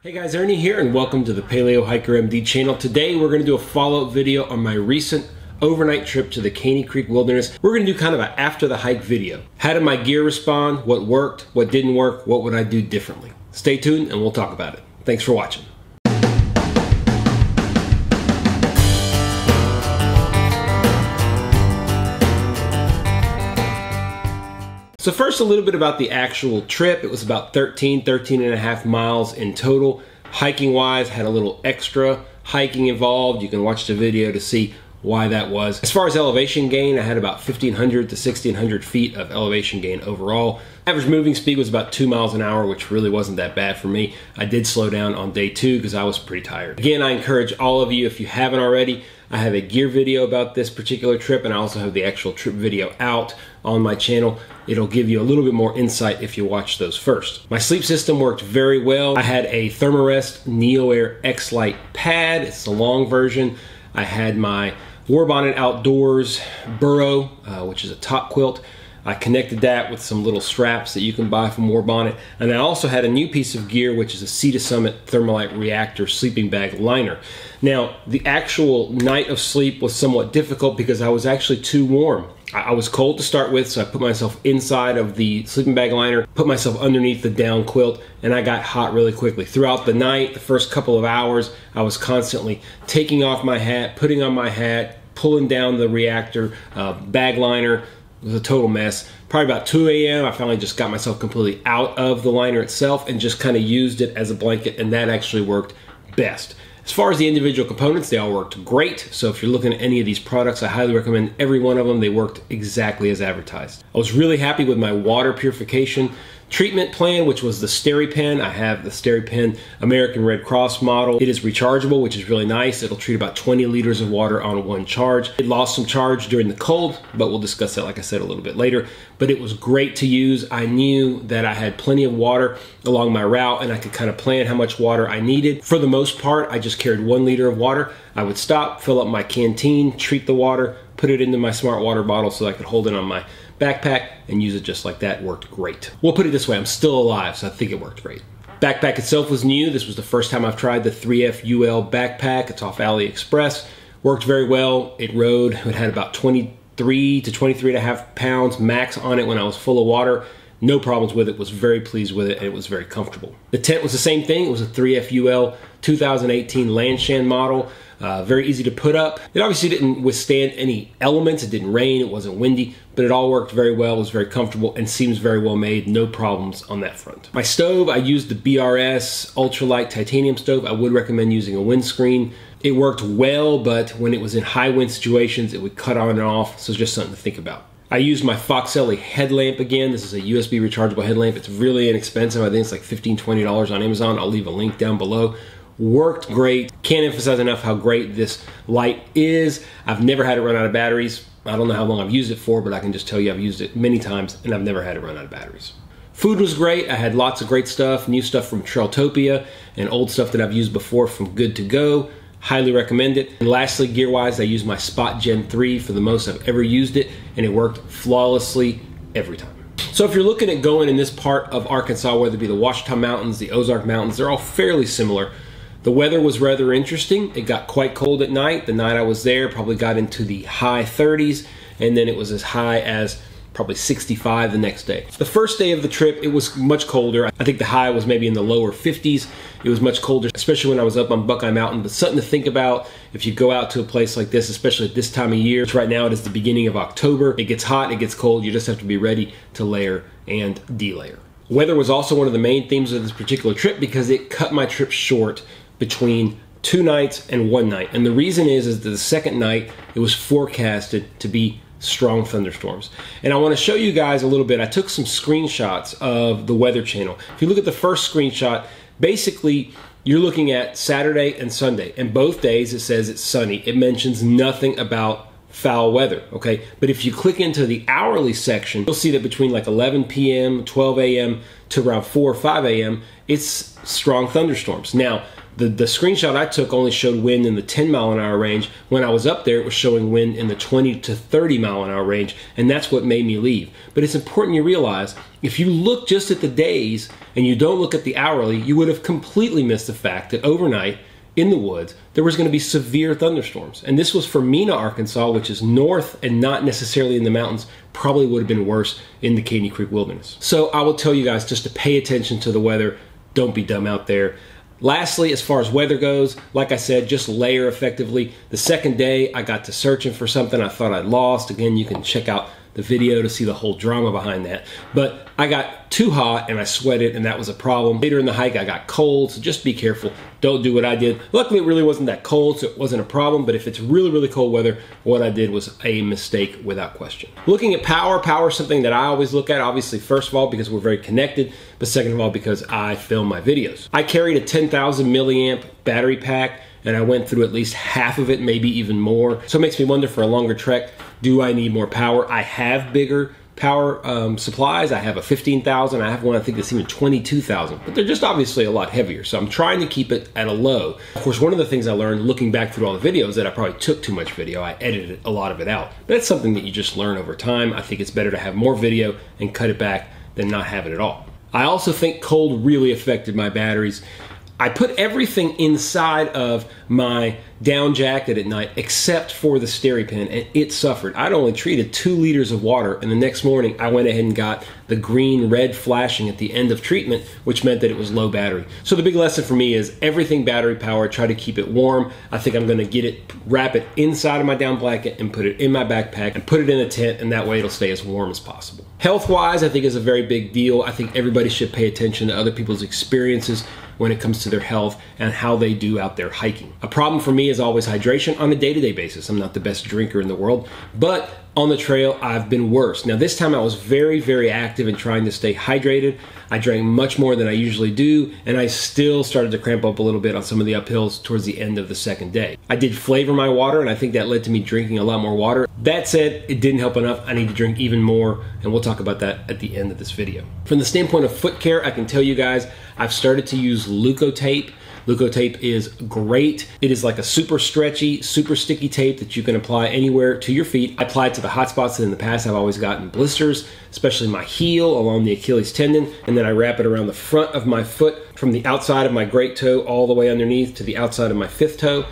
Hey guys, Ernie here and welcome to the Paleo Hiker MD channel. Today we're going to do a follow-up video on my recent overnight trip to the Caney Creek Wilderness. We're going to do kind of an after the hike video. How did my gear respond? What worked? What didn't work? What would I do differently? Stay tuned and we'll talk about it. Thanks for watching. So first, a little bit about the actual trip. It was about 13 and a half miles in total. Hiking wise, had a little extra hiking involved. You can watch the video to see why that was. As far as elevation gain, I had about 1,500 to 1,600 feet of elevation gain overall. Average moving speed was about 2 miles an hour, which really wasn't that bad for me. I did slow down on day 2 because I was pretty tired. Again, I encourage all of you, if you haven't already, I have a gear video about this particular trip, and I also have the actual trip video out on my channel. It'll give you a little bit more insight if you watch those first. My sleep system worked very well. I had a Thermarest NeoAir X-Lite pad. It's the long version. I had my Warbonnet Outdoors Burrow, which is a top quilt. I connected that with some little straps that you can buy from Warbonnet. And I also had a new piece of gear, which is a Sea to Summit Thermalite Reactor sleeping bag liner. Now, the actual night of sleep was somewhat difficult because I was actually too warm. I was cold to start with, so I put myself inside of the sleeping bag liner, put myself underneath the down quilt, and I got hot really quickly. Throughout the night, the first couple of hours, I was constantly taking off my hat, putting on my hat, pulling down the reactor bag liner. It was a total mess. Probably about 2 a.m. I finally just got myself completely out of the liner itself and just kind of used it as a blanket, and that actually worked best. As far as the individual components, they all worked great. So if you're looking at any of these products, I highly recommend every one of them. They worked exactly as advertised. I was really happy with my water purification treatment plan, which was the SteriPen. I have the SteriPen American Red Cross model. It is rechargeable, which is really nice. It'll treat about 20 liters of water on one charge. It lost some charge during the cold, but we'll discuss that, like I said, a little bit later. But it was great to use. I knew that I had plenty of water along my route, and I could kind of plan how much water I needed. For the most part, I just carried 1 liter of water. I would stop, fill up my canteen, treat the water, put it into my smart water bottle so I could hold it on my backpack and use it just like that. Worked great. We'll put it this way, I'm still alive, so I think it worked great. Backpack itself was new. This was the first time I've tried the 3F UL backpack. It's off AliExpress. Worked very well. It rode. It had about 23 to 23 and a half pounds max on it when I was full of water. No problems with it. Was very pleased with it, and it was very comfortable. The tent was the same thing. It was a 3F UL 2018 Lanshan model. Very easy to put up. It obviously didn't withstand any elements. It didn't rain, it wasn't windy, but it all worked very well. It was very comfortable and seems very well made. No problems on that front. My stove, I used the BRS Ultralight Titanium stove. I would recommend using a windscreen. It worked well, but when it was in high wind situations, it would cut on and off, so just something to think about. I used my Foxelli headlamp again. This is a USB rechargeable headlamp. It's really inexpensive. I think it's like $15, $20 on Amazon. I'll leave a link down below. Worked great. Can't emphasize enough how great this light is. I've never had it run out of batteries. I don't know how long I've used it for, but I can just tell you I've used it many times and I've never had it run out of batteries. Food was great. I had lots of great stuff, new stuff from Trailtopia and old stuff that I've used before from Good to Go. Highly recommend it. And lastly, gear-wise, I used my Spot Gen 3 for the most I've ever used it, and it worked flawlessly every time. So if you're looking at going in this part of Arkansas, whether it be the Ouachita Mountains, the Ozark Mountains, they're all fairly similar. The weather was rather interesting. It got quite cold at night. The night I was there probably got into the high 30s, and then it was as high as probably 65 the next day. The first day of the trip, it was much colder. I think the high was maybe in the lower 50s. It was much colder, especially when I was up on Buckeye Mountain, but something to think about if you go out to a place like this, especially at this time of year. Right now it is the beginning of October. It gets hot, it gets cold. You just have to be ready to layer and delayer. Weather was also one of the main themes of this particular trip because it cut my trip short between 2 nights and 1 night. And the reason is that the second night, it was forecasted to be strong thunderstorms. And I want to show you guys a little bit. I took some screenshots of the Weather Channel. If you look at the first screenshot, basically you're looking at Saturday and Sunday. And both days it says it's sunny. It mentions nothing about foul weather, okay? But if you click into the hourly section, you'll see that between like 11 p.m., 12 a.m. to around 4 or 5 a.m., it's strong thunderstorms. Now, The screenshot I took only showed wind in the 10-mile-an-hour range. When I was up there, it was showing wind in the 20 to 30-mile-an-hour range, and that's what made me leave. But it's important you realize, if you look just at the days and you don't look at the hourly, you would have completely missed the fact that overnight in the woods, there was going to be severe thunderstorms. And this was for Mena, Arkansas, which is north and not necessarily in the mountains. Probably would have been worse in the Caney Creek Wilderness. So I will tell you guys just to pay attention to the weather. Don't be dumb out there. Lastly, as far as weather goes, like I said, just layer effectively. The second day, I got to searching for something I thought I'd lost. Again, you can check out the video to see the whole drama behind that. But I got too hot and I sweated, and that was a problem. Later in the hike, I got cold, so just be careful. Don't do what I did. Luckily, it really wasn't that cold, so it wasn't a problem. But if it's really, really cold weather, what I did was a mistake without question. Looking at power is something that I always look at. Obviously, first of all, because we're very connected, but second of all, because I film my videos. I carried a 10,000 milliamp battery pack, and I went through at least half of it, maybe even more. So it makes me wonder, for a longer trek, do I need more power? I have bigger power supplies. I have a 15,000. I have one I think that's even 22,000, but they're just obviously a lot heavier. So I'm trying to keep it at a low. Of course, one of the things I learned looking back through all the videos that I probably took too much video. I edited a lot of it out. But that's something that you just learn over time. I think it's better to have more video and cut it back than not have it at all. I also think cold really affected my batteries. I put everything inside of my down jacket at night except for the SteriPen, and it suffered. I'd only treated 2 liters of water, and the next morning I went ahead and got the green-red flashing at the end of treatment, which meant that it was low battery. So the big lesson for me is everything battery powered, try to keep it warm. I think I'm going to wrap it inside of my down blanket and put it in my backpack and put it in a tent, and that way it'll stay as warm as possible. Health-wise, I think is a very big deal. I think everybody should pay attention to other people's experiences when it comes to their health and how they do out there hiking. A problem for me is always hydration on a day-to-day basis. I'm not the best drinker in the world, but on the trail, I've been worse. Now, this time I was very, very active in trying to stay hydrated. I drank much more than I usually do, and I still started to cramp up a little bit on some of the uphills towards the end of the second day. I did flavor my water, and I think that led to me drinking a lot more water. That said, it didn't help enough. I need to drink even more, and we'll talk about that at the end of this video. From the standpoint of foot care, I can tell you guys, I've started to use Leukotape. Leukotape is great. It is like a super stretchy, super sticky tape that you can apply anywhere to your feet. I apply it to the hot spots that in the past I've always gotten blisters, especially my heel along the Achilles tendon, and then I wrap it around the front of my foot from the outside of my great toe all the way underneath to the outside of my fifth toe.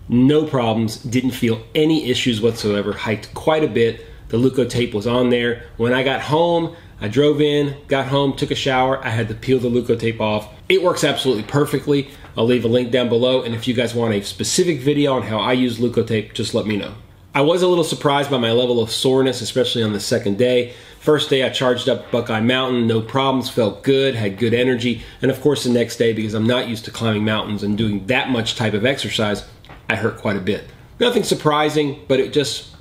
No problems, didn't feel any issues whatsoever, hiked quite a bit. The Leukotape was on there. When I got home, I drove in, got home, took a shower. I had to peel the Leukotape off. It works absolutely perfectly. I'll leave a link down below, and if you guys want a specific video on how I use Leukotape, just let me know. I was a little surprised by my level of soreness, especially on the second day. First day I charged up Buckeye Mountain, no problems, felt good, had good energy. And of course the next day, because I'm not used to climbing mountains and doing that much type of exercise, I hurt quite a bit. Nothing surprising, but it just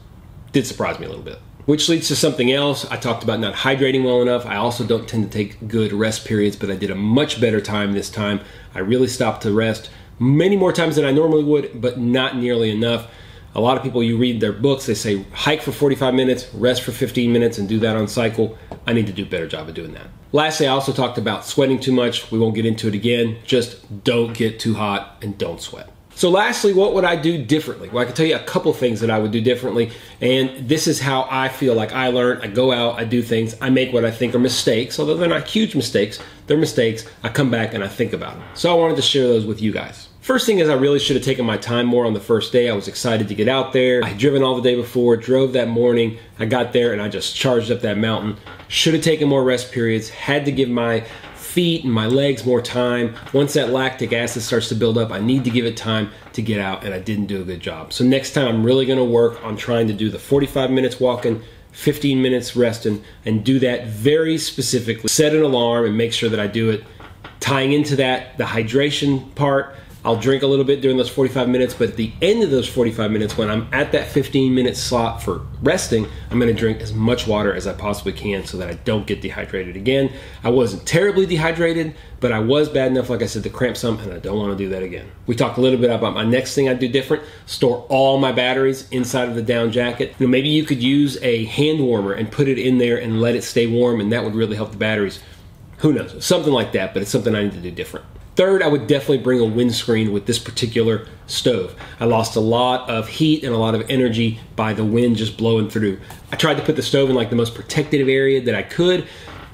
did surprise me a little bit. Which leads to something else. I talked about not hydrating well enough. I also don't tend to take good rest periods, but I did a much better time this time. I really stopped to rest many more times than I normally would, but not nearly enough. A lot of people, you read their books, they say hike for 45 minutes, rest for 15 minutes, and do that on cycle. I need to do a better job of doing that. Lastly, I also talked about sweating too much. We won't get into it again. Just don't get too hot and don't sweat. So lastly, what would I do differently? Well, I can tell you a couple things that I would do differently, and this is how I feel like I learn. I go out, I do things, I make what I think are mistakes, although they're not huge mistakes, they're mistakes. I come back and I think about them. So I wanted to share those with you guys. First thing is, I really should have taken my time more on the first day. I was excited to get out there. I had driven all the day before, drove that morning. I got there and I just charged up that mountain. Should have taken more rest periods, had to give my feet and my legs more time. Once that lactic acid starts to build up, I need to give it time to get out, and I didn't do a good job. So next time I'm really gonna work on trying to do the 45 minutes walking, 15 minutes resting, and do that very specifically. Set an alarm and make sure that I do it. Tying into that, the hydration part, I'll drink a little bit during those 45 minutes, but at the end of those 45 minutes, when I'm at that 15-minute slot for resting, I'm gonna drink as much water as I possibly can so that I don't get dehydrated again. I wasn't terribly dehydrated, but I was bad enough, like I said, to cramp some, and I don't wanna do that again. We talked a little bit about my next thing I'd do different, store all my batteries inside of the down jacket. You know, maybe you could use a hand warmer and put it in there and let it stay warm, and that would really help the batteries. Who knows, something like that, but it's something I need to do different. Third, I would definitely bring a windscreen with this particular stove. I lost a lot of heat and a lot of energy by the wind just blowing through. I tried to put the stove in like the most protected area that I could.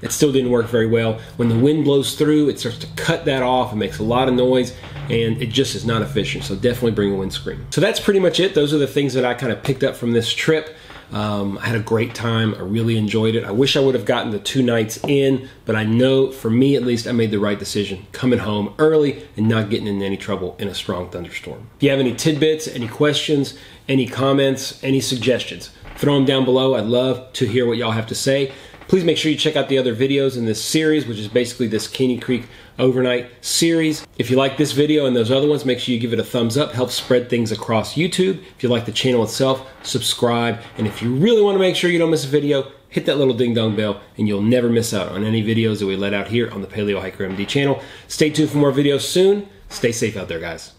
It still didn't work very well. When the wind blows through, it starts to cut that off. It makes a lot of noise, and it just is not efficient. So definitely bring a windscreen. So that's pretty much it. Those are the things that I kind of picked up from this trip. I had a great time. I really enjoyed it. I wish I would have gotten the 2 nights in, but I know for me at least I made the right decision coming home early and not getting in any trouble in a strong thunderstorm. If you have any tidbits, any questions, any comments, any suggestions, throw them down below. I'd love to hear what y'all have to say. Please make sure you check out the other videos in this series, which is basically this Caney Creek overnight series. If you like this video and those other ones, make sure you give it a thumbs up. Help spread things across YouTube. If you like the channel itself, subscribe. And if you really want to make sure you don't miss a video, hit that little ding dong bell and you'll never miss out on any videos that we let out here on the Paleo Hiker MD channel. Stay tuned for more videos soon. Stay safe out there, guys.